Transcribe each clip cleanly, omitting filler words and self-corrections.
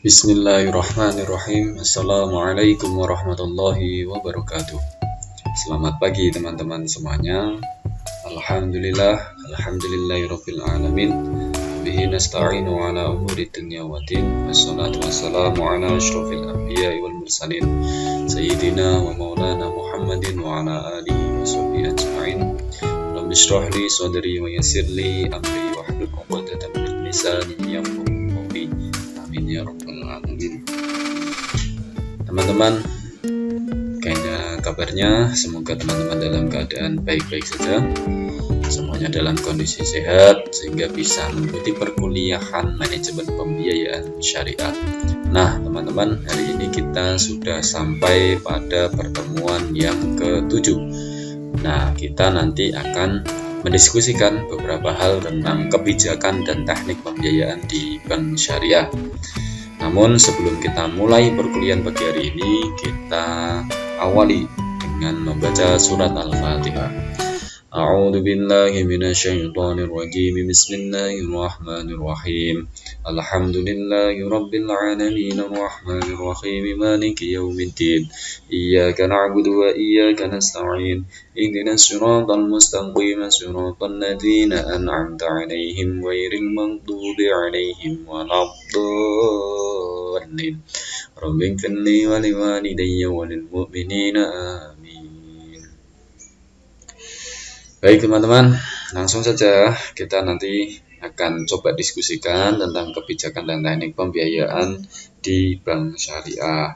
Bismillahirrahmanirrahim. Assalamualaikum warahmatullahi wabarakatuh. Selamat pagi teman-teman semuanya. Alhamdulillahirabbil alamin. Bihi nasta'inu ala umuri dunya waddin. Wassalatu wassalamu ala asyrofil anbiya'i wal mursalin. Sayyidina wa maulana Muhammadin wa ala alihi wa sahbihi ajma'in. Rabbi shrah li sadri wa yassir li amri wahlul 'uqdatam min lisani yafqahu qawli. Amin ya rabbal alamin. Teman-teman, kayaknya kabarnya semoga teman-teman dalam keadaan baik-baik saja, semuanya dalam kondisi sehat sehingga bisa mengikuti perkuliahan manajemen pembiayaan syariah. Nah teman-teman, hari ini kita sudah sampai pada pertemuan yang ke-7. Nah, kita nanti akan mendiskusikan beberapa hal tentang kebijakan dan teknik pembiayaan di bank syariah. Namun sebelum kita mulai perkuliahan pagi hari ini, kita awali dengan membaca surat Al-Fatihah. A'udzu billahi minasyaitonir rajim. Bismillahirrahmanirrahim. Alhamdulillahi rabbil alamin arrahmanir rahim maliki yaumiddin. Iyyaka na'budu wa iyyaka nasta'in. Ihdinas siratal mustaqim siratal ladzina an'amta 'alaihim ghairil maghdubi 'alaihim waladdallin. Rabbighfirli wa liwalidayya wa lil mu'minina amin. Baik teman-teman, langsung saja kita nanti akan coba diskusikan tentang kebijakan dan teknik pembiayaan di bank syariah.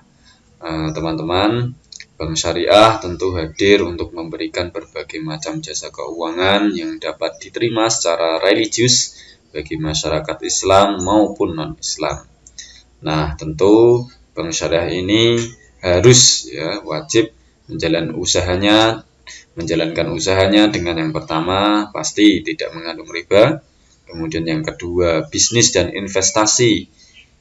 Teman-teman, bank syariah tentu hadir untuk memberikan berbagai macam jasa keuangan yang dapat diterima secara religius bagi masyarakat Islam maupun non-Islam. Nah, tentu bank syariah ini harus wajib menjalankan usahanya dengan yang pertama pasti tidak mengandung riba, kemudian yang kedua bisnis dan investasi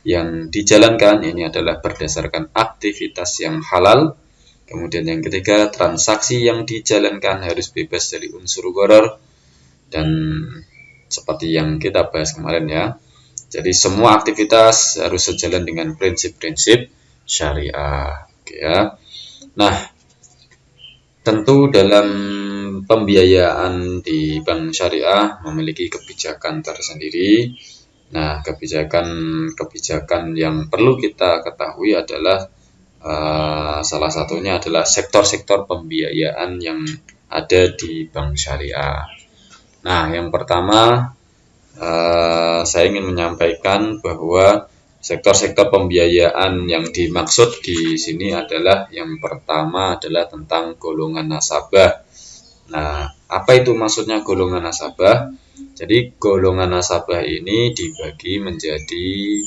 yang dijalankan ini adalah berdasarkan aktivitas yang halal, kemudian yang ketiga transaksi yang dijalankan harus bebas dari unsur gharar, dan seperti yang kita bahas kemarin ya, jadi semua aktivitas harus sejalan dengan prinsip-prinsip syariah. Oke ya. Nah, tentu dalam pembiayaan di bank syariah memiliki kebijakan tersendiri. Nah, kebijakan yang perlu kita ketahui adalah salah satunya adalah sektor-sektor pembiayaan yang ada di bank syariah. Nah, yang pertama saya ingin menyampaikan bahwa sektor-sektor pembiayaan yang dimaksud di sini adalah yang pertama adalah tentang golongan nasabah. Nah, apa itu maksudnya golongan nasabah? Jadi golongan nasabah ini dibagi menjadi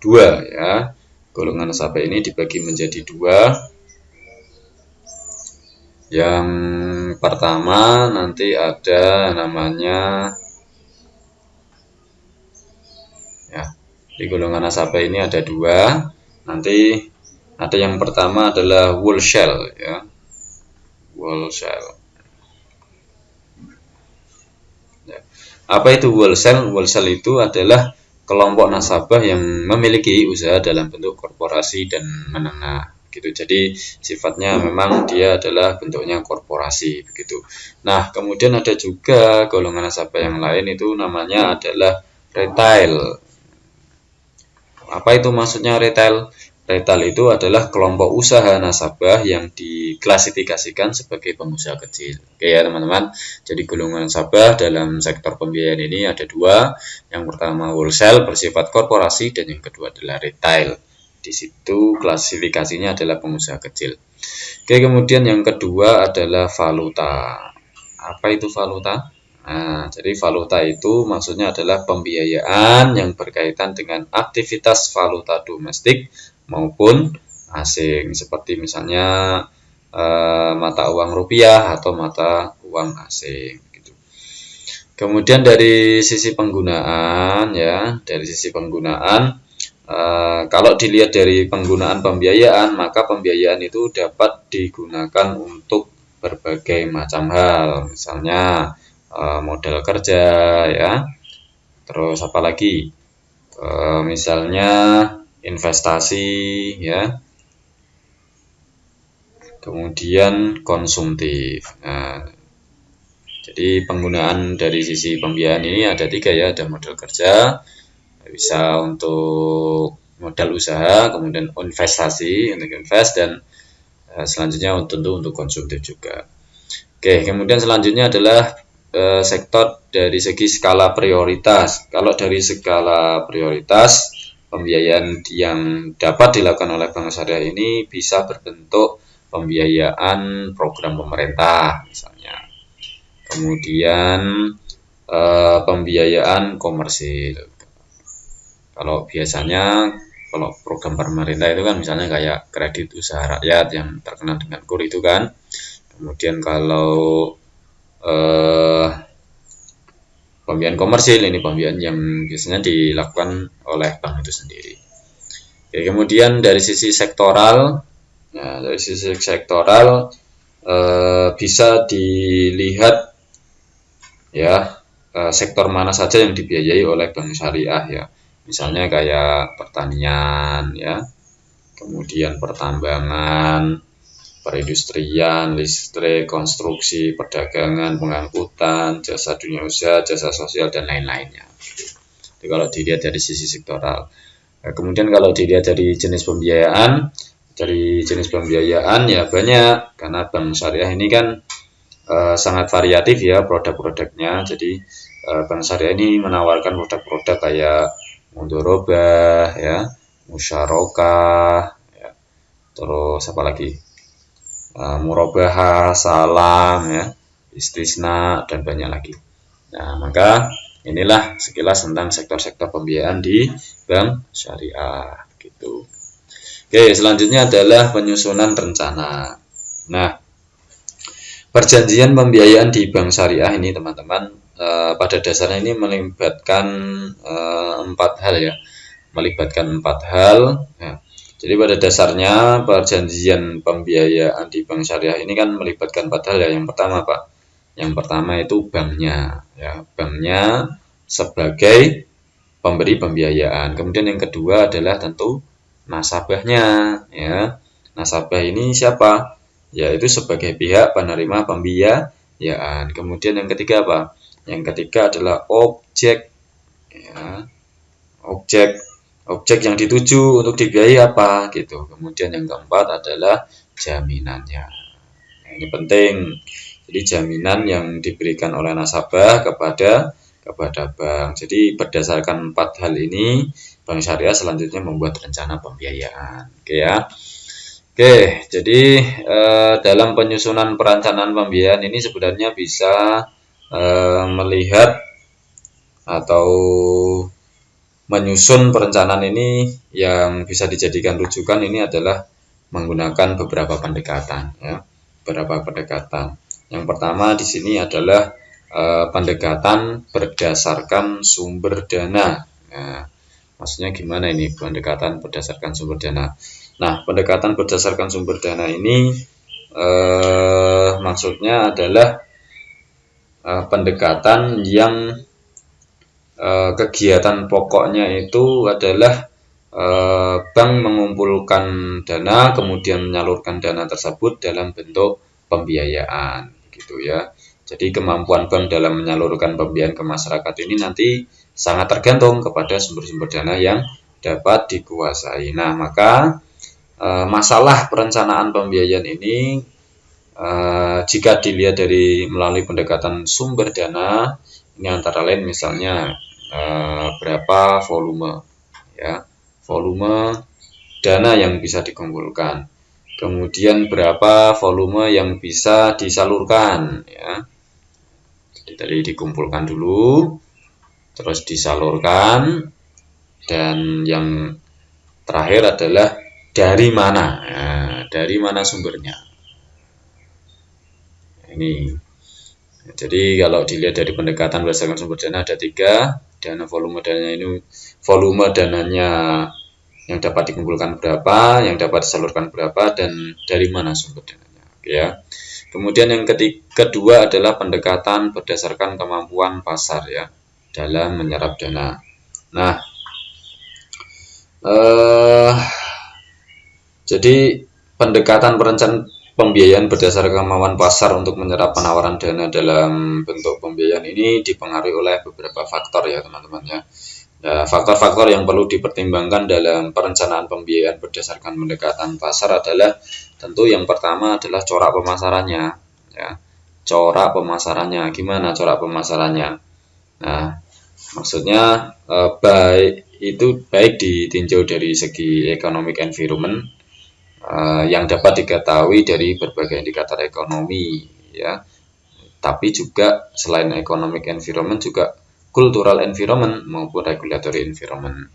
dua ya. Golongan nasabah ini dibagi menjadi dua. Yang pertama nanti ada namanya di golongan nasabah ini ada dua. Nanti ada yang pertama adalah wholesale ya. Wholesale. Ya. Apa itu wholesale? Wholesale itu adalah kelompok nasabah yang memiliki usaha dalam bentuk korporasi dan menengah gitu. Jadi sifatnya memang dia adalah bentuknya korporasi begitu. Nah, kemudian ada juga golongan nasabah yang lain itu namanya adalah retail. Apa itu maksudnya retail? Retail itu adalah kelompok usaha nasabah yang diklasifikasikan sebagai pengusaha kecil. Oke ya teman-teman. Jadi golongan nasabah dalam sektor pembiayaan ini ada dua. Yang pertama wholesale bersifat korporasi dan yang kedua adalah retail. Di situ klasifikasinya adalah pengusaha kecil. Oke, kemudian yang kedua adalah valuta. Apa itu valuta? Nah, jadi valuta itu maksudnya adalah pembiayaan yang berkaitan dengan aktivitas valuta domestik maupun asing, seperti misalnya mata uang rupiah atau mata uang asing gitu. Kemudian dari sisi penggunaan kalau dilihat dari penggunaan pembiayaan, maka pembiayaan itu dapat digunakan untuk berbagai macam hal, misalnya modal kerja ya, terus apalagi misalnya investasi ya, kemudian konsumtif. Nah, jadi penggunaan dari sisi pembiayaan ini ada 3 ya, ada modal kerja, bisa untuk modal usaha, kemudian investasi untuk invest, dan selanjutnya untuk konsumtif juga. Oke, kemudian selanjutnya adalah sektor dari segi skala prioritas. Kalau dari skala prioritas, pembiayaan yang dapat dilakukan oleh Bank Syariah ini bisa berbentuk pembiayaan program pemerintah misalnya. Kemudian pembiayaan komersil. Kalau biasanya kalau program pemerintah itu kan misalnya kayak kredit usaha rakyat yang terkenal dengan KUR itu kan. Kemudian kalau pembiayaan komersil ini pembiayaan yang biasanya dilakukan oleh bank itu sendiri. Oke, kemudian dari sisi sektoral, ya, dari sisi sektoral bisa dilihat ya sektor mana saja yang dibiayai oleh bank syariah ya. Misalnya kayak pertanian ya, kemudian pertambangan, perindustrian, listrik, konstruksi, perdagangan, pengangkutan, jasa dunia usaha, jasa sosial, dan lain-lainnya. Jadi kalau dilihat dari sisi sektoral. Nah, kemudian kalau dilihat dari jenis pembiayaan ya banyak, karena bank syariah ini kan sangat variatif ya produk-produknya. Jadi bank syariah ini menawarkan produk-produk kayak mudharabah ya, musyarakah, ya, terus apa lagi? Murabahah, salam ya, istisna, dan banyak lagi. Nah, maka inilah sekilas tentang sektor-sektor pembiayaan di bank syariah gitu. Oke, selanjutnya adalah penyusunan rencana. Nah, perjanjian pembiayaan di bank syariah ini teman-teman pada dasarnya ini melibatkan 4 hal ya, melibatkan 4 hal ya. Jadi pada dasarnya perjanjian pembiayaan di bank syariah ini kan melibatkan 4 hal ya. Yang pertama Pak, yang pertama itu banknya ya, banknya sebagai pemberi pembiayaan. Kemudian yang kedua adalah tentu nasabahnya ya. Nasabah ini siapa? Yaitu sebagai pihak penerima pembiayaan. Kemudian yang ketiga apa? Yang ketiga adalah objek ya. Objek yang dituju untuk dibiayai apa gitu. Kemudian yang keempat adalah jaminannya. Nah, ini penting. Jadi jaminan yang diberikan oleh nasabah kepada bank. Jadi berdasarkan 4 hal ini, Bank Syariah selanjutnya membuat rencana pembiayaan. Oke ya. Oke, jadi dalam penyusunan perencanaan pembiayaan ini sebenarnya bisa melihat atau menyusun perencanaan ini yang bisa dijadikan rujukan ini adalah menggunakan beberapa pendekatan ya, beberapa pendekatan. Yang pertama di sini adalah pendekatan berdasarkan sumber dana. Nah, maksudnya gimana ini pendekatan berdasarkan sumber dana? Nah, pendekatan berdasarkan sumber dana ini maksudnya adalah pendekatan yang kegiatan pokoknya itu adalah bank mengumpulkan dana kemudian menyalurkan dana tersebut dalam bentuk pembiayaan gitu ya. Jadi kemampuan bank dalam menyalurkan pembiayaan ke masyarakat ini nanti sangat tergantung kepada sumber-sumber dana yang dapat dikuasai. Nah, maka masalah perencanaan pembiayaan ini jika dilihat dari melalui pendekatan sumber dana ini antara lain misalnya berapa volume ya, volume dana yang bisa dikumpulkan, kemudian berapa volume yang bisa disalurkan ya. Jadi tadi dikumpulkan dulu terus disalurkan, dan yang terakhir adalah dari mana, nah, dari mana sumbernya ini. Jadi kalau dilihat dari pendekatan berdasarkan sumber dana ada 3, dana volume dananya ini, volume dananya yang dapat dikumpulkan berapa, yang dapat disalurkan berapa, dan dari mana sumber dananya. Oke ya. Kemudian yang kedua adalah pendekatan berdasarkan kemampuan pasar ya dalam menyerap dana. Nah, Eh, jadi pendekatan perencanaan pembiayaan berdasarkan kemauan pasar untuk menyerap penawaran dana dalam bentuk pembiayaan ini dipengaruhi oleh beberapa faktor ya teman-teman ya. Nah, faktor-faktor yang perlu dipertimbangkan dalam perencanaan pembiayaan berdasarkan pendekatan pasar adalah tentu yang pertama adalah corak pemasarannya ya. Corak pemasarannya, gimana corak pemasarannya? Nah, maksudnya baik ditinjau dari segi economic environment yang dapat diketahui dari berbagai indikator ekonomi ya. Tapi juga selain economic environment juga cultural environment maupun regulatory environment.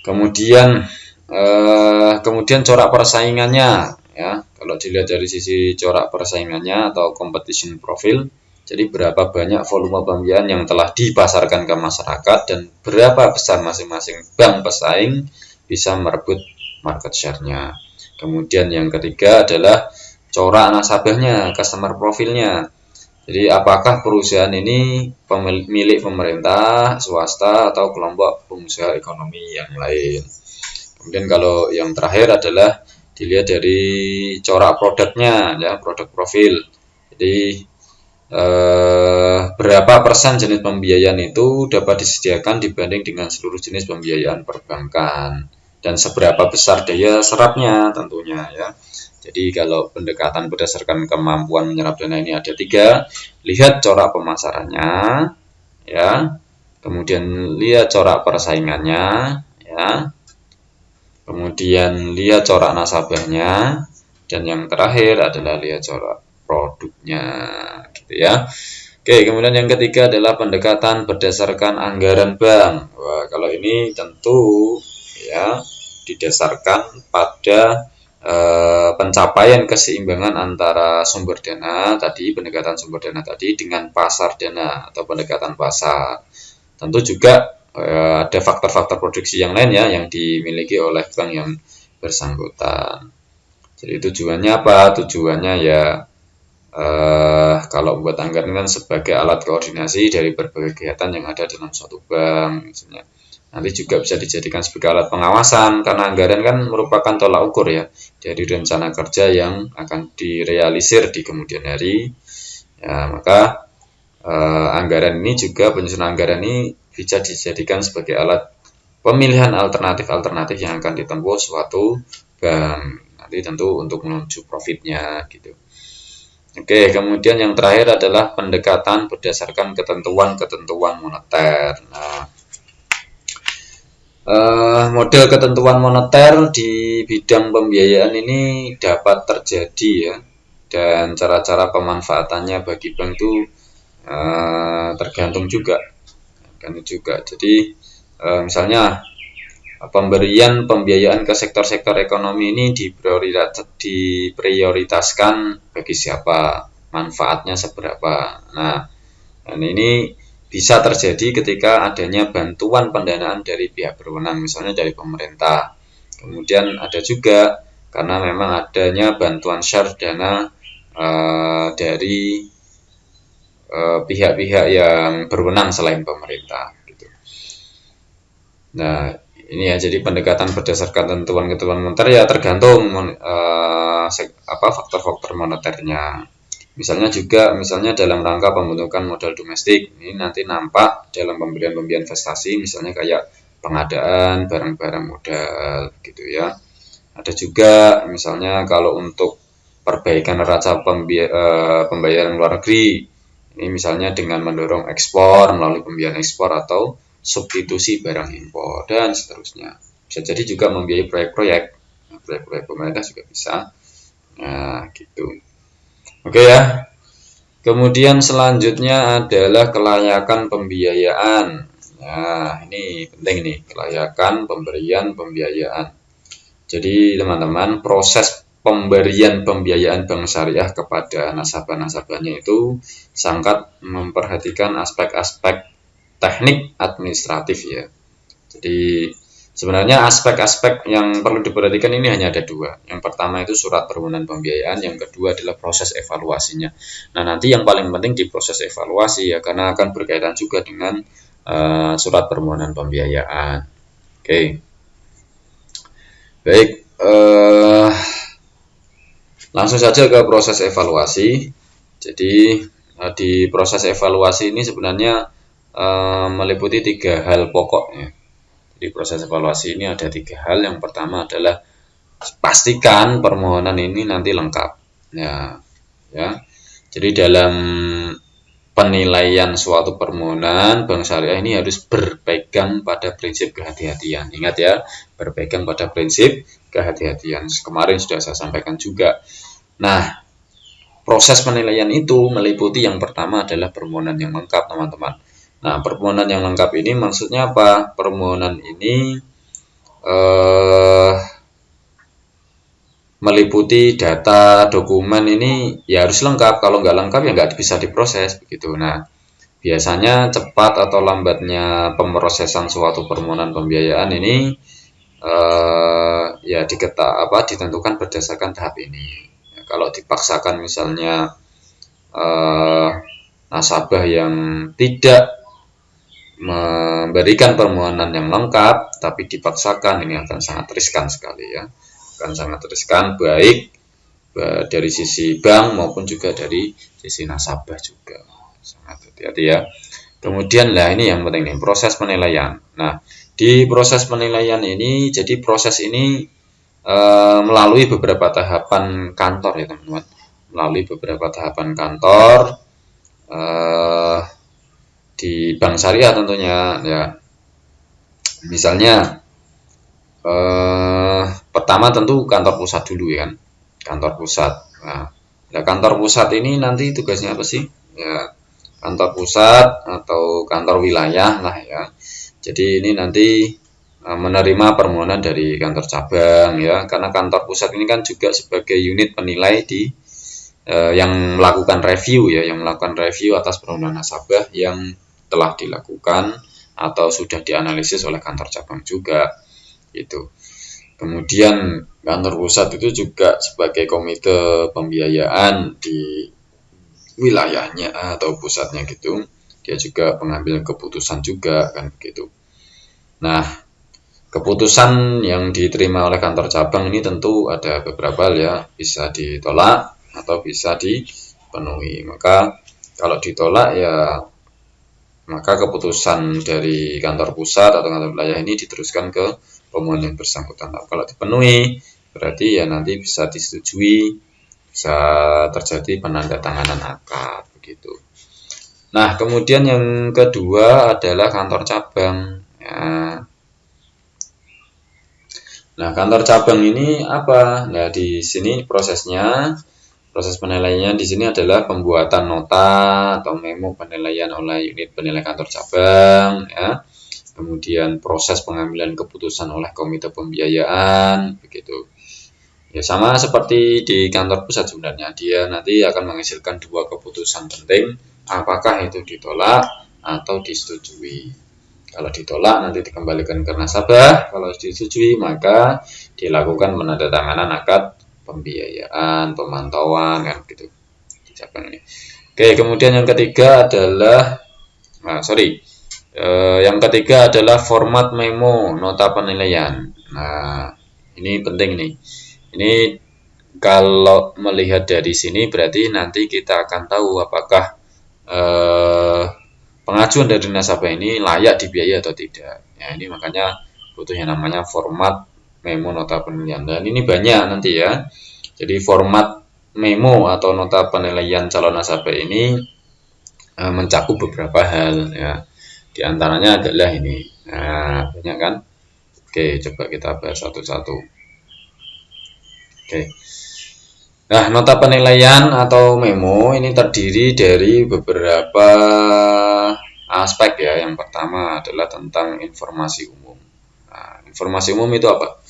Kemudian corak persaingannya ya. Kalau dilihat dari sisi corak persaingannya atau competition profile, jadi berapa banyak volume pembiayaan yang telah dipasarkan ke masyarakat dan berapa besar masing-masing bank pesaing bisa merebut market share-nya. Kemudian yang ketiga adalah corak nasabahnya, customer profilnya. Jadi apakah perusahaan ini milik pemerintah, swasta, atau kelompok pengusaha ekonomi yang lain. Kemudian kalau yang terakhir adalah dilihat dari corak produknya, ya produk profil. Jadi berapa persen jenis pembiayaan itu dapat disediakan dibanding dengan seluruh jenis pembiayaan perbankan dan seberapa besar daya serapnya tentunya ya. Jadi kalau pendekatan berdasarkan kemampuan menyerap dana ini ada 3, lihat corak pemasarannya ya, kemudian lihat corak persaingannya ya, kemudian lihat corak nasabahnya, dan yang terakhir adalah lihat corak produknya gitu ya. Oke, kemudian yang ketiga adalah pendekatan berdasarkan anggaran bank. Wah, kalau ini tentu ya didasarkan pada pencapaian keseimbangan antara sumber dana tadi, pendekatan sumber dana tadi dengan pasar dana atau pendekatan pasar. Tentu juga ada faktor-faktor produksi yang lain ya yang dimiliki oleh bank yang bersangkutan. Jadi tujuannya apa? Tujuannya ya kalau buat anggaran kan sebagai alat koordinasi dari berbagai kegiatan yang ada dalam suatu bank misalnya. Nanti juga bisa dijadikan sebagai alat pengawasan karena anggaran kan merupakan tolak ukur ya dari rencana kerja yang akan direalisir di kemudian hari. Ya, maka anggaran ini juga penyusunan anggaran ini bisa dijadikan sebagai alat pemilihan alternatif-alternatif yang akan ditempuh suatu bank. Nanti tentu untuk menuju profitnya gitu. Oke, kemudian yang terakhir adalah pendekatan berdasarkan ketentuan-ketentuan moneter. Nah, model ketentuan moneter di bidang pembiayaan ini dapat terjadi ya, dan cara-cara pemanfaatannya bagi bank itu tergantung juga. Jadi misalnya pemberian pembiayaan ke sektor-sektor ekonomi ini diprioritaskan bagi siapa, manfaatnya seberapa. Nah, dan ini bisa terjadi ketika adanya bantuan pendanaan dari pihak berwenang, misalnya dari pemerintah. Kemudian ada juga karena memang adanya bantuan share dana dari pihak-pihak yang berwenang selain pemerintah. Gitu. Nah, ini ya, jadi pendekatan berdasarkan ketentuan-ketentuan moneter ya tergantung faktor-faktor moneternya. Misalnya dalam rangka pembentukan modal domestik, ini nanti nampak dalam pemberian investasi, misalnya kayak pengadaan barang-barang modal gitu ya. Ada juga misalnya kalau untuk perbaikan neraca pembayaran luar negeri, ini misalnya dengan mendorong ekspor melalui pembiayaan ekspor atau substitusi barang impor dan seterusnya. Bisa jadi juga membiayai proyek-proyek pemerintah juga bisa. Nah, gitu. Oke ya. Kemudian selanjutnya adalah kelayakan pembiayaan. Nah, ini penting nih, kelayakan pemberian pembiayaan. Jadi teman-teman, proses pemberian pembiayaan bank syariah kepada nasabah-nasabahnya itu sangat memperhatikan aspek-aspek teknik administratif ya. Jadi sebenarnya aspek-aspek yang perlu diperhatikan ini hanya ada 2. Yang pertama itu surat permohonan pembiayaan, yang kedua adalah proses evaluasinya. Nah, nanti yang paling penting di proses evaluasi ya, karena akan berkaitan juga dengan surat permohonan pembiayaan. Oke. Baik, langsung saja ke proses evaluasi. Jadi di proses evaluasi ini sebenarnya meliputi 3 hal pokok ya. Di proses evaluasi ini ada 3 hal. Yang pertama adalah pastikan permohonan ini nanti lengkap. Ya. Jadi dalam penilaian suatu permohonan bank syariah ini harus berpegang pada prinsip kehati-hatian. Ingat ya, berpegang pada prinsip kehati-hatian. Kemarin sudah saya sampaikan juga. Nah, proses penilaian itu meliputi yang pertama adalah permohonan yang lengkap, teman-teman. Nah, permohonan yang lengkap ini maksudnya apa? Permohonan ini meliputi data, dokumen ini ya harus lengkap. Kalau nggak lengkap ya nggak bisa diproses begitu. Nah, biasanya cepat atau lambatnya pemrosesan suatu permohonan pembiayaan ini ya ditentukan berdasarkan tahap ini. Ya, kalau dipaksakan misalnya nasabah yang tidak memberikan permohonan yang lengkap tapi dipaksakan, ini akan sangat riskan sekali ya. Akan sangat riskan baik dari sisi bank maupun juga dari sisi nasabah juga. Sangat hati-hati ya. Kemudian lah ini yang penting nih, proses penilaian. Nah, di proses penilaian ini, jadi proses ini melalui beberapa tahapan kantor ya teman-teman. Melalui beberapa tahapan kantor di bank syariah tentunya ya. Misalnya pertama tentu kantor pusat dulu ya kan, kantor pusat. Nah, kantor pusat ini nanti tugasnya apa sih? Ya, kantor pusat atau kantor wilayah lah ya. Jadi ini nanti menerima permohonan dari kantor cabang ya, karena kantor pusat ini kan juga sebagai unit penilai di yang melakukan review ya, yang melakukan review atas permohonan nasabah yang telah dilakukan atau sudah dianalisis oleh kantor cabang juga gitu. Kemudian kantor pusat itu juga sebagai komite pembiayaan di wilayahnya atau pusatnya gitu. Dia juga pengambil keputusan juga kan begitu. Nah, keputusan yang diterima oleh kantor cabang ini tentu ada beberapa hal ya, bisa ditolak atau bisa dipenuhi. Maka kalau ditolak ya maka keputusan dari kantor pusat atau kantor wilayah ini diteruskan ke pemohon yang bersangkutan. Nah, kalau dipenuhi berarti ya nanti bisa disetujui, bisa terjadi penandatanganan akad begitu. Nah, kemudian yang kedua adalah kantor cabang ya. Nah, kantor cabang ini apa? Nah, di sini proses penilaiannya di sini adalah pembuatan nota atau memo penilaian oleh unit penilai kantor cabang ya. Kemudian proses pengambilan keputusan oleh komite pembiayaan begitu. Ya sama seperti di kantor pusat sebenarnya, dia nanti akan menghasilkan 2 keputusan penting, apakah itu ditolak atau disetujui. Kalau ditolak nanti dikembalikan ke nasabah, kalau disetujui maka dilakukan penandatanganan akad pembiayaan, pemantauan kan gitu. Oke, kemudian yang ketiga adalah yang ketiga adalah format memo nota penilaian. Nah, ini penting nih. Ini kalau melihat dari sini berarti nanti kita akan tahu apakah pengajuan dari nasabah ini layak dibiayai atau tidak. Ya, ini makanya butuh yang namanya format memo nota penilaian. Dan ini banyak nanti ya. Jadi format memo atau nota penilaian calon nasabah ini mencakup beberapa hal ya. Di antaranya adalah ini. Nah, banyak kan? Oke, coba kita bahas satu-satu. Oke. Nah, nota penilaian atau memo ini terdiri dari beberapa aspek ya. Yang pertama adalah tentang informasi umum. Nah, informasi umum itu apa?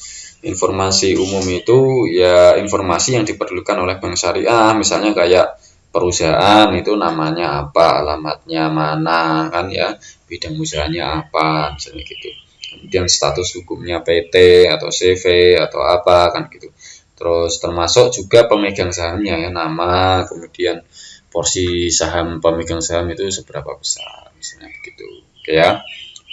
Informasi umum itu ya informasi yang diperlukan oleh bank syariah, misalnya kayak perusahaan itu namanya apa, alamatnya mana kan ya, bidang usahanya apa misalnya gitu. Kemudian status hukumnya PT atau CV atau apa kan gitu. Terus termasuk juga pemegang sahamnya ya, nama, kemudian porsi saham pemegang saham itu seberapa besar misalnya begitu. Oke ya.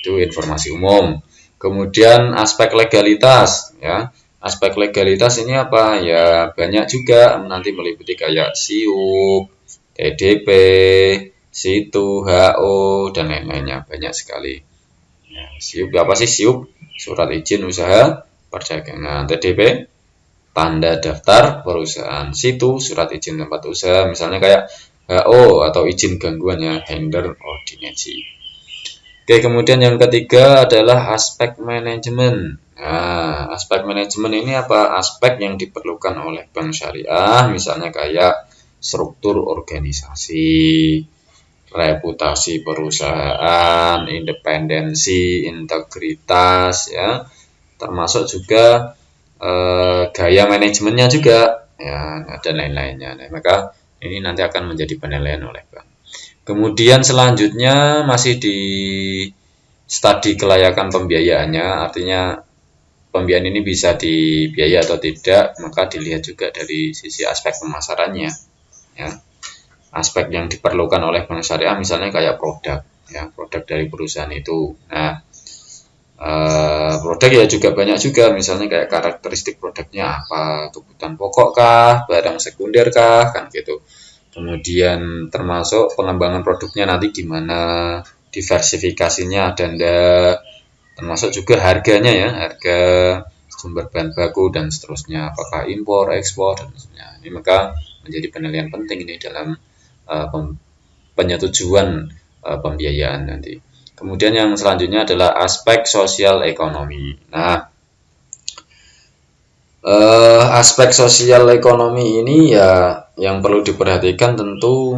Itu informasi umum. Kemudian aspek legalitas ya. Aspek legalitas ini apa? Ya banyak juga, nanti meliputi kayak SIUP, TDP, SITU, HO, dan lain-lainnya, banyak sekali. Ya, SIUP apa sih SIUP? Surat izin usaha perdagangan. TDP, tanda daftar perusahaan. SITU, surat izin tempat usaha, misalnya kayak HO atau izin gangguan ya, handler ordinasi. Oke, kemudian yang ketiga adalah aspek manajemen. Nah, aspek manajemen ini apa? Aspek yang diperlukan oleh bank syariah, misalnya kayak struktur organisasi, reputasi perusahaan, independensi, integritas, ya, termasuk juga gaya manajemennya juga, ya, dan lain-lainnya. Nah, maka ini nanti akan menjadi penilaian oleh bank. Kemudian selanjutnya masih di studi kelayakan pembiayaannya, artinya pembiayaan ini bisa dibiayai atau tidak, maka dilihat juga dari sisi aspek pemasarannya, ya. Aspek yang diperlukan oleh bank syariah misalnya kayak produk, ya, produk dari perusahaan itu. Nah, produk ya juga banyak juga, misalnya kayak karakteristik produknya apa, kebutuhan pokok kah, barang sekunder kah, kan gitu. Kemudian termasuk pengembangan produknya nanti gimana, diversifikasinya ada ndak, termasuk juga harganya ya, harga sumber bahan baku dan seterusnya, apakah impor, ekspor, dan seterusnya. Ini maka menjadi penilaian penting ini dalam penyetujuan pembiayaan nanti. Kemudian yang selanjutnya adalah aspek sosial ekonomi. Nah, aspek sosial ekonomi ini ya yang perlu diperhatikan tentu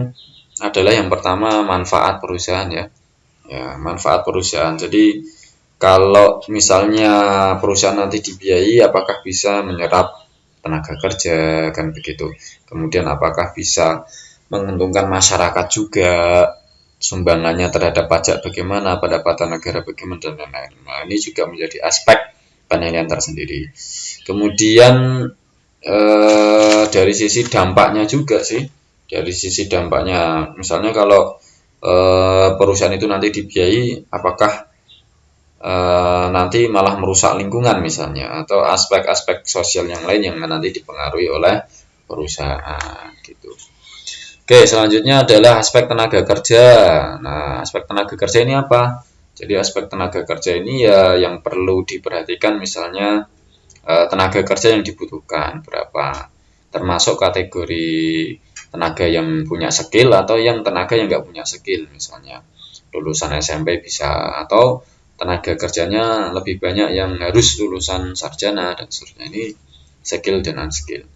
adalah yang pertama manfaat perusahaan ya. Ya, manfaat perusahaan. Jadi kalau misalnya perusahaan nanti dibiayai, apakah bisa menyerap tenaga kerja, kan begitu. Kemudian apakah bisa menguntungkan masyarakat juga, sumbangannya terhadap pajak bagaimana, pendapatan negara bagaimana, dan lain-lain. Nah, ini juga menjadi aspek penilaian tersendiri. Kemudian dari sisi dampaknya juga sih, dari sisi dampaknya, misalnya kalau perusahaan itu nanti dibiayai, apakah nanti malah merusak lingkungan misalnya, atau aspek-aspek sosial yang lain yang nanti dipengaruhi oleh perusahaan gitu. Oke, selanjutnya adalah aspek tenaga kerja. Nah, aspek tenaga kerja ini apa? Jadi aspek tenaga kerja ini ya yang perlu diperhatikan, misalnya tenaga kerja yang dibutuhkan berapa, termasuk kategori tenaga yang punya skill atau yang tenaga yang nggak punya skill, misalnya lulusan SMP bisa, atau tenaga kerjanya lebih banyak yang harus lulusan sarjana dan seterusnya. Ini skill dan unskill.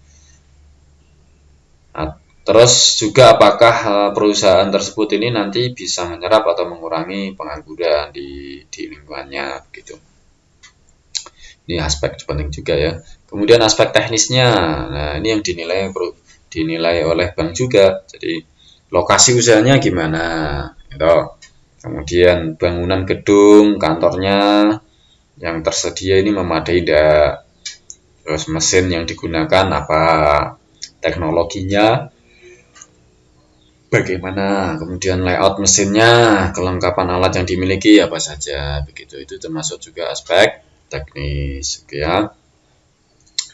Nah, terus juga apakah perusahaan tersebut ini nanti bisa menyerap atau mengurangi pengangguran di lingkungannya gitu. Ini aspek penting juga ya. Kemudian aspek teknisnya, nah ini yang dinilai oleh bank juga. Jadi lokasi usahanya gimana, gitu. Kemudian bangunan gedung kantornya yang tersedia ini memadai tidak, terus mesin yang digunakan apa, teknologinya bagaimana, kemudian layout mesinnya, kelengkapan alat yang dimiliki apa saja, begitu. Itu termasuk juga aspek teknis, ya.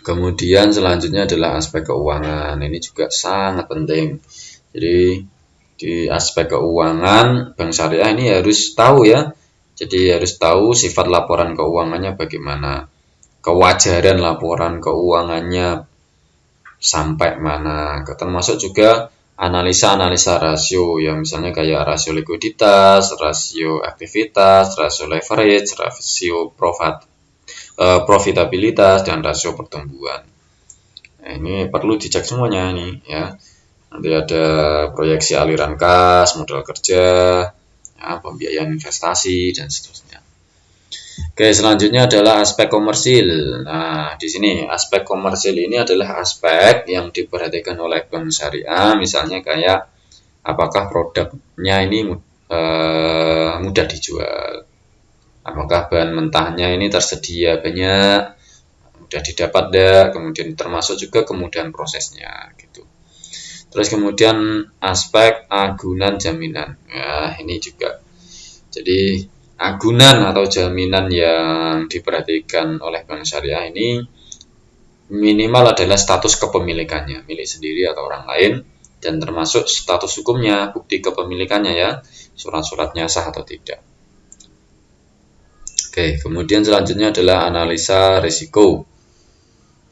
Kemudian selanjutnya adalah aspek keuangan. Ini juga sangat penting. Jadi di aspek keuangan, bank syariah ini harus tahu ya. Jadi harus tahu sifat laporan keuangannya bagaimana, kewajaran laporan keuangannya sampai mana, termasuk juga analisa-analisa rasio, ya misalnya kayak rasio likuiditas, rasio aktivitas, rasio leverage, rasio profitabilitas, dan rasio pertumbuhan. Nah, ini perlu dicek semuanya nih ya. Nanti ada proyeksi aliran kas, modal kerja, ya, pembiayaan investasi, dan seterusnya. Oke, selanjutnya adalah aspek komersil. Nah, di sini aspek komersil ini adalah aspek yang diperhatikan oleh bank syariah, misalnya kayak apakah produknya ini mudah dijual, apakah bahan mentahnya ini tersedia banyak, mudah didapat dah, kemudian termasuk juga kemudahan prosesnya gitu. Terus kemudian aspek agunan jaminan. Ya, ini juga. Jadi agunan atau jaminan yang diperhatikan oleh bank syariah ini minimal adalah status kepemilikannya, milik sendiri atau orang lain, dan termasuk status hukumnya, bukti kepemilikannya ya, surat-suratnya sah atau tidak. Oke, kemudian selanjutnya adalah analisa risiko.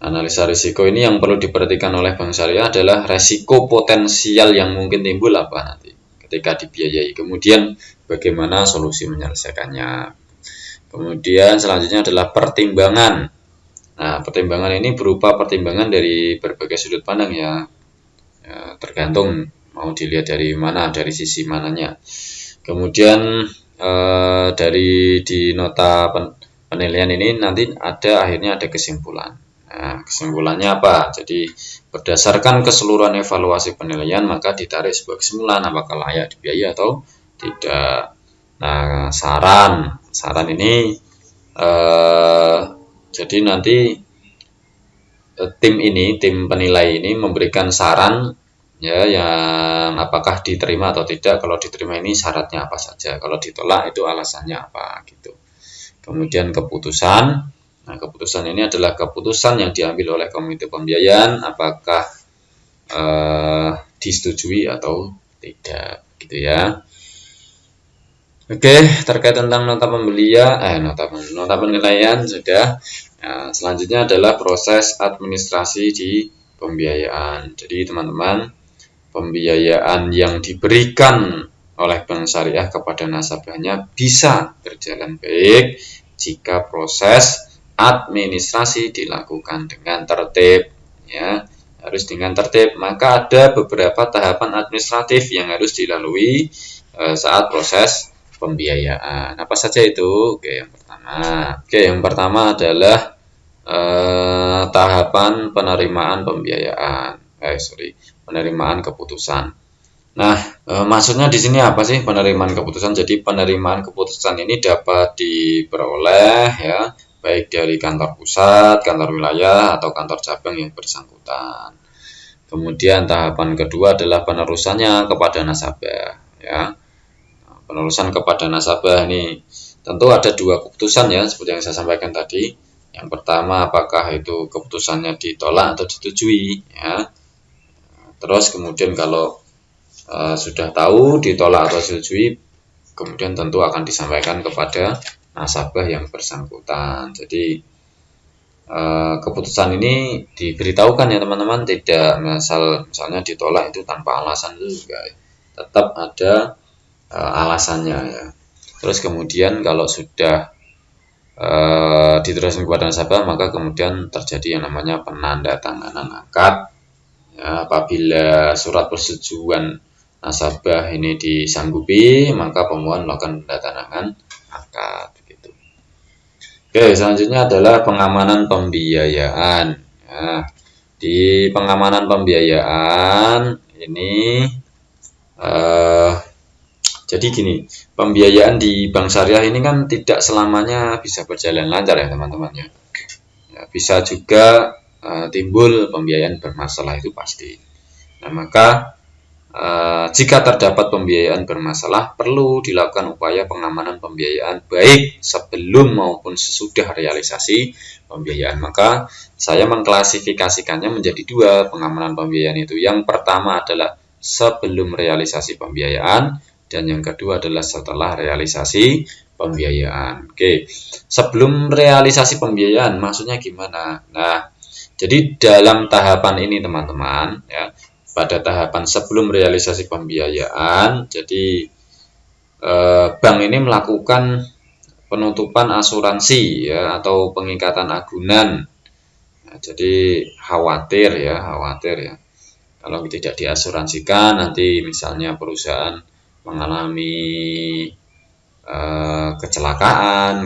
Analisa risiko ini yang perlu diperhatikan oleh Bank Syariah adalah resiko potensial yang mungkin timbul apa nanti ketika dibiayai. Kemudian bagaimana solusi menyelesaikannya. Kemudian selanjutnya adalah pertimbangan. Nah, pertimbangan ini berupa pertimbangan dari berbagai sudut pandang ya. Tergantung mau dilihat dari mana, dari sisi mananya. Kemudian dari di nota penilaian ini nanti akhirnya ada kesimpulan. Nah, kesimpulannya apa? Jadi berdasarkan keseluruhan evaluasi penilaian maka ditarik sebuah kesimpulan apakah layak dibiayai atau tidak. Nah, saran ini jadi nanti tim penilai ini memberikan saran ya yang apakah diterima atau tidak. Kalau diterima ini syaratnya apa saja, kalau ditolak itu alasannya apa gitu. Kemudian keputusan. Nah, keputusan ini adalah keputusan yang diambil oleh komite pembiayaan apakah disetujui atau tidak gitu ya. Oke, terkait tentang nota pembelian nota penilaian sudah. Nah, selanjutnya adalah proses administrasi di pembiayaan. Jadi teman-teman, pembiayaan yang diberikan oleh Bank Syariah kepada nasabahnya bisa berjalan baik jika proses administrasi dilakukan dengan tertib ya, harus dengan tertib. Maka ada beberapa tahapan administratif yang harus dilalui saat proses pembiayaan. Apa saja itu? Yang pertama adalah tahapan penerimaan pembiayaan. Penerimaan keputusan. Nah, maksudnya di sini apa sih penerimaan keputusan? Jadi penerimaan keputusan ini dapat diperoleh ya, baik dari kantor pusat, kantor wilayah, atau kantor cabang yang bersangkutan. Kemudian tahapan kedua adalah penerusannya kepada nasabah ya. Penerusan kepada nasabah ini tentu ada dua keputusan ya, seperti yang saya sampaikan tadi. Yang pertama apakah itu keputusannya ditolak atau disetujui ya. Terus kemudian kalau sudah tahu ditolak atau disetujui, kemudian tentu akan disampaikan kepada nasabah yang bersangkutan. Jadi keputusan ini diberitahukan ya teman-teman, tidak misalnya ditolak itu tanpa alasan, itu juga tetap ada alasannya ya. Terus kemudian kalau sudah diteruskan kepada nasabah, maka kemudian terjadi yang namanya penandatanganan akad ya. Apabila surat persetujuan nasabah ini disanggupi, maka pemohon melakukan penandatanganan akad gitu. Oke, selanjutnya adalah pengamanan pembiayaan ya. Di pengamanan pembiayaan ini jadi gini, pembiayaan di Bank Syariah ini kan tidak selamanya bisa berjalan lancar ya teman-teman ya. Bisa juga timbul pembiayaan bermasalah, itu pasti. Nah, maka jika terdapat pembiayaan bermasalah, perlu dilakukan upaya pengamanan pembiayaan baik sebelum maupun sesudah realisasi pembiayaan. Maka saya mengklasifikasikannya menjadi dua pengamanan pembiayaan itu. Yang pertama adalah sebelum realisasi pembiayaan, dan yang kedua adalah setelah realisasi pembiayaan. Oke, sebelum realisasi pembiayaan maksudnya gimana? Nah, jadi dalam tahapan ini teman-teman ya, pada tahapan sebelum realisasi pembiayaan, jadi bank ini melakukan penutupan asuransi ya, atau pengikatan agunan. Nah, jadi khawatir ya kalau tidak diasuransikan nanti misalnya perusahaan mengalami kecelakaan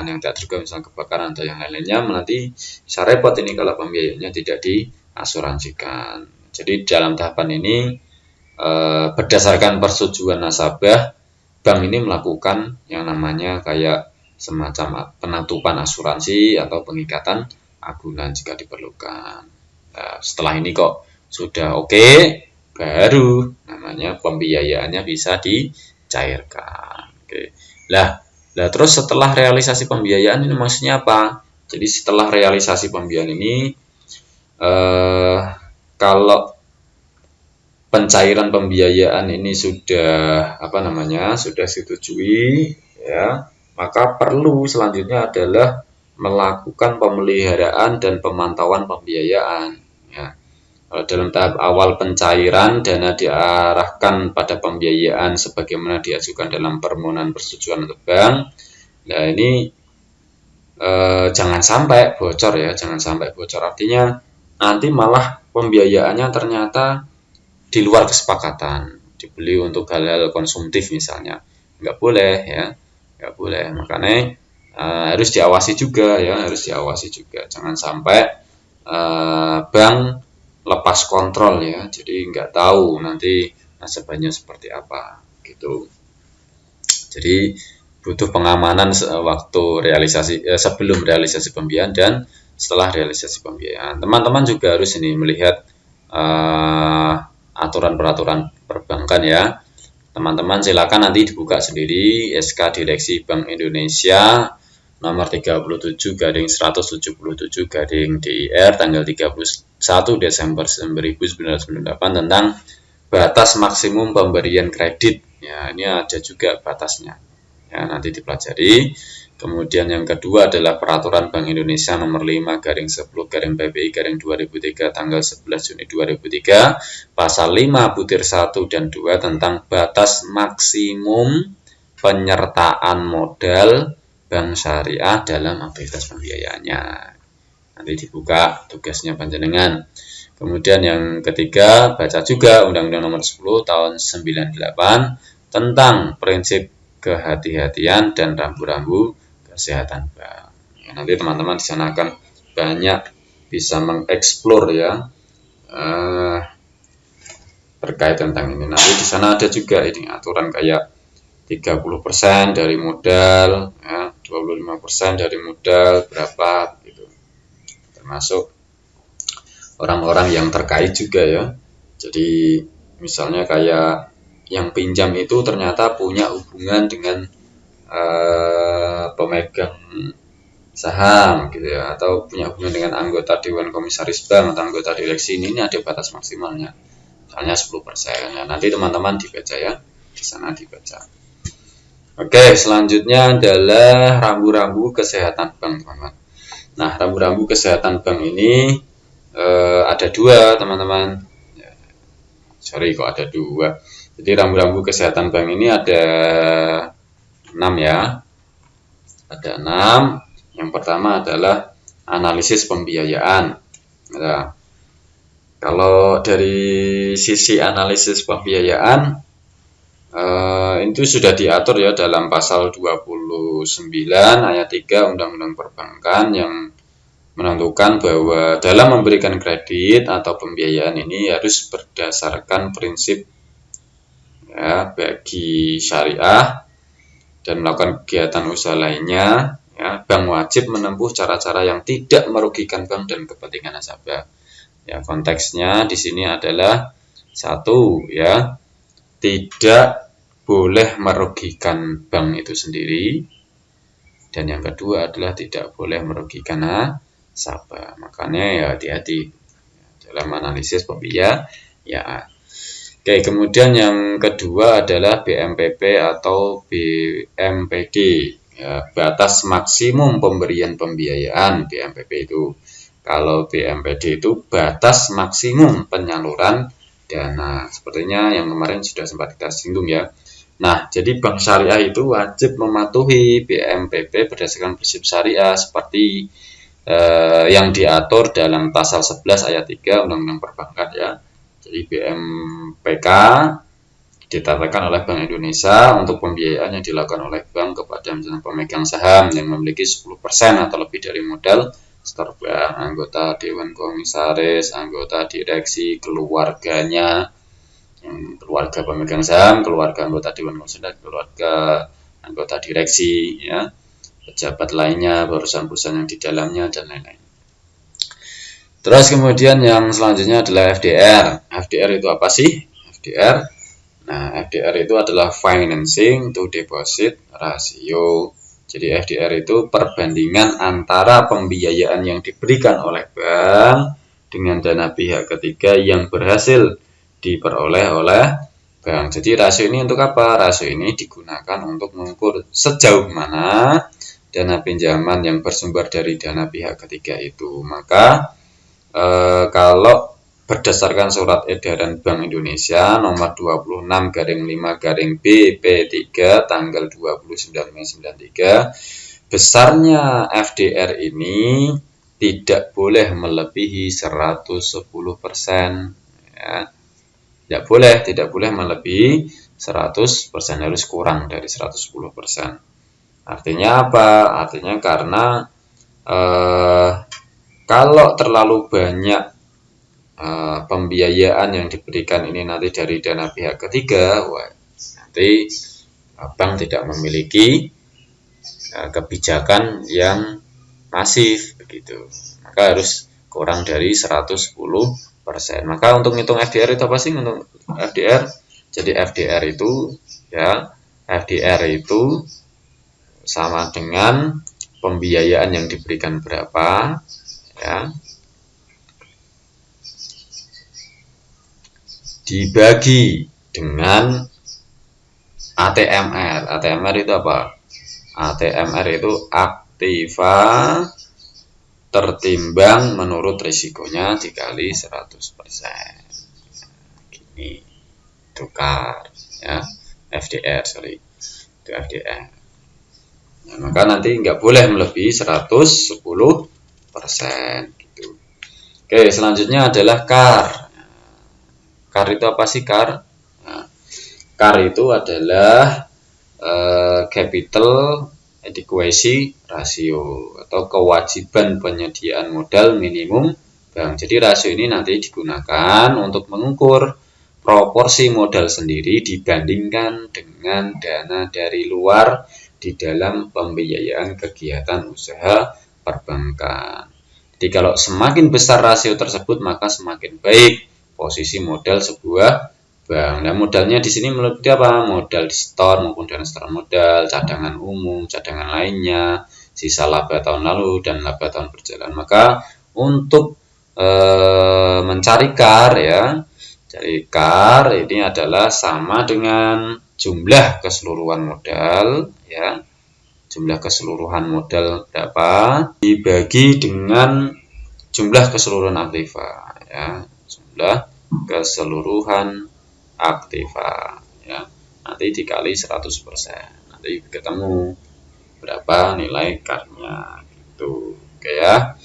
yang tidak terduga, misalnya kebakaran atau yang lainnya, nanti bisa repot ini kalau pembiayaannya tidak diasuransikan. Jadi dalam tahapan ini berdasarkan persetujuan nasabah, bank ini melakukan yang namanya kayak semacam penutupan asuransi atau pengikatan agunan jika diperlukan. Nah, setelah ini kok sudah oke, baru namanya pembiayaannya bisa dicairkan. Oke. Lah terus setelah realisasi pembiayaan ini maksudnya apa? Jadi setelah realisasi pembiayaan ini Kalau pencairan pembiayaan ini sudah sudah disetujui, ya, maka perlu selanjutnya adalah melakukan pemeliharaan dan pemantauan pembiayaan, ya. Dalam tahap awal pencairan, dana diarahkan pada pembiayaan sebagaimana diajukan dalam permohonan persetujuan untuk bank. Nah, ini jangan sampai bocor, ya, jangan sampai bocor, artinya nanti malah pembiayaannya ternyata di luar kesepakatan, dibeli untuk hal-hal konsumtif misalnya, nggak boleh, ya, nggak boleh. Makanya harus diawasi juga, ya, harus diawasi juga, jangan sampai bank lepas kontrol, ya, jadi nggak tahu nanti nasabahnya seperti apa gitu. Jadi butuh pengamanan waktu realisasi, sebelum realisasi pembiayaan dan setelah realisasi pembiayaan. Teman-teman juga harus ini melihat aturan-peraturan perbankan, ya. Teman-teman silakan nanti dibuka sendiri SK Direksi Bank Indonesia nomor 37/177/DIR tanggal 31 Desember 1998 tentang batas maksimum pemberian kredit. Ya, ini ada juga batasnya. Ya, nanti dipelajari. Kemudian yang kedua adalah Peraturan Bank Indonesia nomor 5/10/PBI/2003 tanggal 11 Juni 2003 pasal 5 butir 1 dan 2 tentang batas maksimum penyertaan modal bank syariah dalam aktivitas pembiayaannya. Nanti dibuka tugasnya panjenengan. Kemudian yang ketiga, baca juga Undang-Undang nomor 10 tahun 98 tentang prinsip kehati-hatian dan rambu-rambu kesehatan bank. Ya, nanti teman-teman di sana akan banyak bisa mengeksplor, ya, terkait tentang ini. Nanti di sana ada juga ini aturan kayak 30% dari modal, ya, 25% dari modal berapa gitu. Termasuk orang-orang yang terkait juga, ya. Jadi misalnya kayak yang pinjam itu ternyata punya hubungan dengan pemegang saham gitu, ya, atau punya hubungan dengan anggota Dewan Komisaris Bank atau anggota direksi, ini ada batas maksimalnya, misalnya 10%. Ya, nanti teman-teman dibaca, ya, di sana dibaca. Oke, selanjutnya adalah rambu-rambu kesehatan bank, teman-teman. Nah, rambu-rambu kesehatan bank ini ada dua, teman-teman. Ya, sorry kok ada dua. Jadi rambu-rambu kesehatan bank ini ada 6, ya. Ada 6. Yang pertama adalah analisis pembiayaan. Nah, kalau dari sisi analisis pembiayaan itu sudah diatur, ya, dalam pasal 29 ayat 3 Undang-Undang Perbankan yang menentukan bahwa dalam memberikan kredit atau pembiayaan ini harus berdasarkan prinsip, ya, bagi syariah dan melakukan kegiatan usaha lainnya, ya, bank wajib menempuh cara-cara yang tidak merugikan bank dan kepentingan nasabah. Ya, konteksnya di sini adalah satu, ya, tidak boleh merugikan bank itu sendiri, dan yang kedua adalah tidak boleh merugikan nasabah. Makanya ya hati-hati dalam analisis pembiayaan, ya. Oke, kemudian yang kedua adalah BMPP atau BMPD, ya, batas maksimum pemberian pembiayaan. BMPP itu, kalau BMPD itu batas maksimum penyaluran dana. Sepertinya yang kemarin sudah sempat kita singgung, ya. Nah, jadi bank syariah itu wajib mematuhi BMPP berdasarkan prinsip syariah seperti yang diatur dalam pasal 11 ayat 3 Undang-Undang Perbankan, ya. Jadi BMPK ditetapkan oleh Bank Indonesia untuk pembiayaan yang dilakukan oleh bank kepada misalnya pemegang saham yang memiliki 10% atau lebih dari modal setor bank, anggota Dewan Komisaris, anggota direksi, keluarganya, keluarga pemegang saham, keluarga anggota Dewan Komisaris, keluarga anggota direksi, ya, pejabat lainnya, perusahaan-perusahaan yang di dalamnya, dan lain-lain. Terus kemudian yang selanjutnya adalah FDR. FDR itu apa sih? FDR. Nah, FDR itu adalah financing to deposit ratio. Jadi FDR itu perbandingan antara pembiayaan yang diberikan oleh bank dengan dana pihak ketiga yang berhasil diperoleh oleh bank. Jadi rasio ini untuk apa? Rasio ini digunakan untuk mengukur sejauh mana dana pinjaman yang bersumber dari dana pihak ketiga itu. Maka kalau berdasarkan surat edaran Bank Indonesia nomor 26/5/BP3 tanggal 29 Mei 93, besarnya FDR ini tidak boleh melebihi 110%, ya. Tidak boleh melebihi 100%, harus kurang dari 110%. Artinya apa? Artinya karena kalau terlalu banyak pembiayaan yang diberikan ini nanti dari dana pihak ketiga, nanti bank tidak memiliki kebijakan yang masif begitu. Maka harus kurang dari 110%. Maka untuk ngitung FDR itu apa sih? Untuk FDR, jadi FDR itu sama dengan pembiayaan yang diberikan berapa, ya, dibagi dengan ATMR. ATMR itu apa? ATMR itu aktiva tertimbang menurut risikonya dikali 100%. Gini, tukar, ya, FDR, itu FDR. Nah, maka nanti nggak boleh melebihi 110%. Gitu. Oke, selanjutnya adalah CAR. CAR itu apa sih CAR? Nah, CAR itu adalah capital adequacy ratio atau kewajiban penyediaan modal minimum bank. Jadi rasio ini nanti digunakan untuk mengukur proporsi modal sendiri dibandingkan dengan dana dari luar di dalam pembiayaan kegiatan usaha perbankan. Jadi kalau semakin besar rasio tersebut maka semakin baik posisi modal sebuah bank. Nah, modalnya di sini meliputi apa? Modal di store maupun dana store modal, cadangan umum, cadangan lainnya, sisa laba tahun lalu dan laba tahun berjalan. Maka untuk mencari CAR, ya, cari CAR ini adalah sama dengan jumlah keseluruhan modal, ya, jumlah keseluruhan modal berapa dibagi dengan jumlah keseluruhan aktiva, ya, jumlah keseluruhan aktiva, ya, nanti dikali 100%, nanti ketemu berapa nilai CAR-nya gitu. Oke, ya.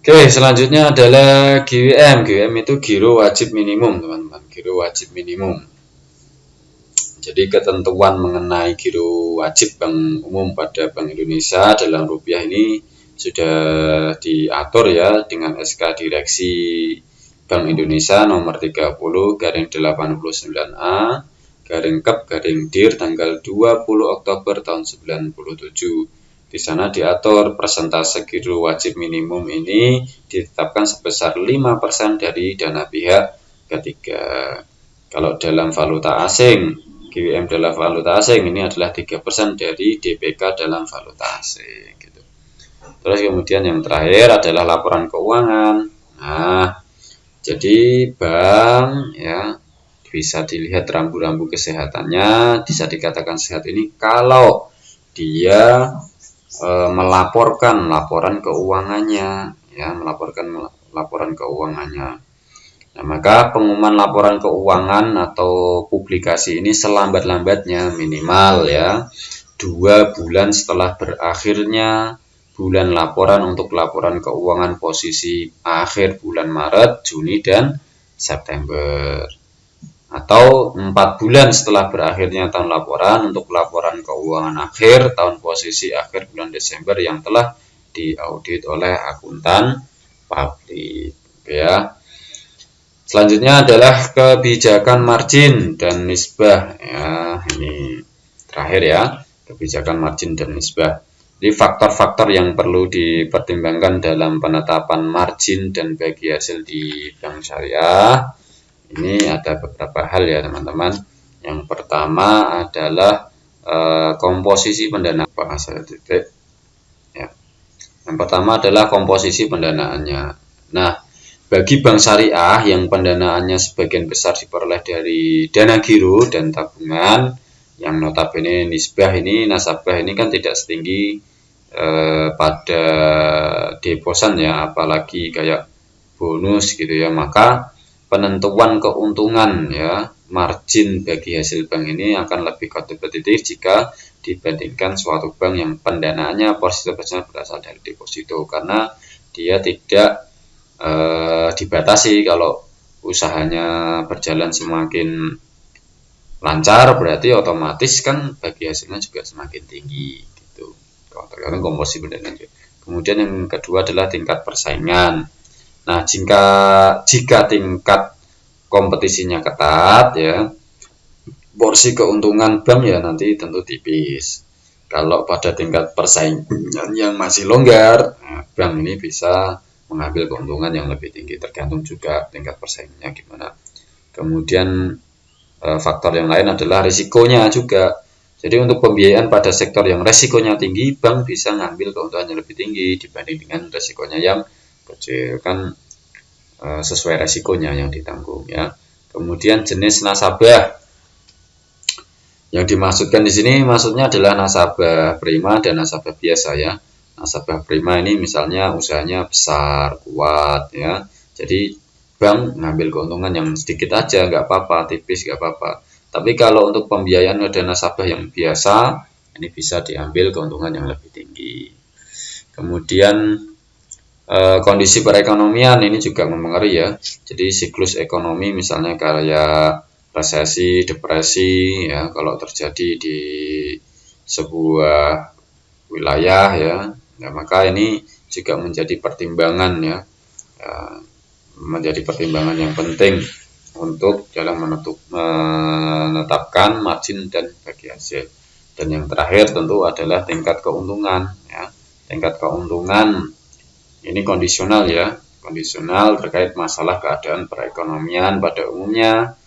Oke, selanjutnya adalah GWM. GWM itu giro wajib minimum, teman-teman, giro wajib minimum. Jadi ketentuan mengenai giro wajib Bank Umum pada Bank Indonesia dalam rupiah ini sudah diatur, ya, dengan SK Direksi Bank Indonesia nomor 30/89A /Kep/Dir tanggal 20 Oktober tahun 97. Di sana diatur persentase giro wajib minimum ini ditetapkan sebesar 5% dari dana pihak ketiga. Kalau dalam valuta asing, GWM dalam valuta asing ini adalah 3% dari DPK dalam valuta asing gitu. Terus kemudian yang terakhir adalah laporan keuangan. Nah, jadi bank, ya, bisa dilihat rambu-rambu kesehatannya, bisa dikatakan sehat ini kalau dia melaporkan laporan keuangannya, ya, melaporkan laporan keuangannya. Nah, maka pengumuman laporan keuangan atau publikasi ini selambat-lambatnya minimal, ya, 2 bulan setelah berakhirnya bulan laporan untuk laporan keuangan posisi akhir bulan Maret, Juni, dan September. Atau 4 bulan setelah berakhirnya tahun laporan untuk laporan keuangan akhir tahun posisi akhir bulan Desember yang telah diaudit oleh akuntan publik, ya. Selanjutnya adalah kebijakan margin dan nisbah, ya, ini terakhir, ya, kebijakan margin dan nisbah. Jadi faktor-faktor yang perlu dipertimbangkan dalam penetapan margin dan bagi hasil di bank syariah ini ada beberapa hal, ya, teman-teman. Yang pertama adalah komposisi pendanaan, bahasa titik, ya. Yang pertama adalah komposisi pendanaannya. Nah, bagi bank syariah yang pendanaannya sebagian besar diperoleh dari dana giro dan tabungan, yang notabene nasabah ini kan tidak setinggi pada deposan ya, apalagi kayak bonus gitu ya, maka penentuan keuntungan ya, margin bagi hasil bank ini akan lebih kompetitif jika dibandingkan suatu bank yang pendanaannya porsi terbesar berasal dari deposito, karena dia tidak dibatasi. Kalau usahanya berjalan semakin lancar, berarti otomatis kan bagi hasilnya juga semakin tinggi gitu. Kalau tergantung komposisi pendanaan. Kemudian yang kedua adalah tingkat persaingan. Nah, jika tingkat kompetisinya ketat ya, porsi keuntungan bank ya nanti tentu tipis. Kalau pada tingkat persaingan yang masih longgar, bank ini bisa mengambil keuntungan yang lebih tinggi, tergantung juga tingkat persaingannya gimana. Kemudian faktor yang lain adalah risikonya juga. Jadi untuk pembiayaan pada sektor yang risikonya tinggi, bank bisa ngambil keuntungan yang lebih tinggi dibanding dengan risikonya yang kecil, kan sesuai risikonya yang ditanggung ya. Kemudian jenis nasabah. Yang dimaksudkan di sini maksudnya adalah nasabah prima dan nasabah biasa ya. Nasabah prima ini misalnya usahanya besar, kuat ya. Jadi bank ngambil keuntungan yang sedikit aja, nggak apa-apa, tipis nggak apa-apa. Tapi kalau untuk pembiayaan ada nasabah yang biasa, ini bisa diambil keuntungan yang lebih tinggi. Kemudian kondisi perekonomian ini juga mempengaruhi ya. Jadi siklus ekonomi misalnya kayak resesi, depresi ya, kalau terjadi di sebuah wilayah ya, maka ini juga menjadi pertimbangan ya, menjadi pertimbangan yang penting untuk dalam menetapkan margin dan bagi hasil. Dan yang terakhir tentu adalah tingkat keuntungan ya. Tingkat keuntungan ini kondisional ya, kondisional terkait masalah keadaan perekonomian pada umumnya,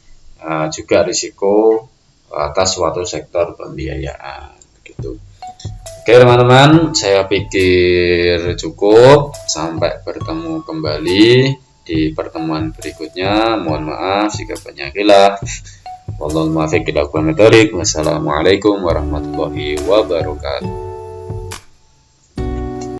juga risiko atas suatu sektor pembiayaan gitu. Oke teman-teman, saya pikir cukup. Sampai bertemu kembali di pertemuan berikutnya. Mohon maaf jika banyak khilaf. Wassalamualaikum warahmatullahi wabarakatuh.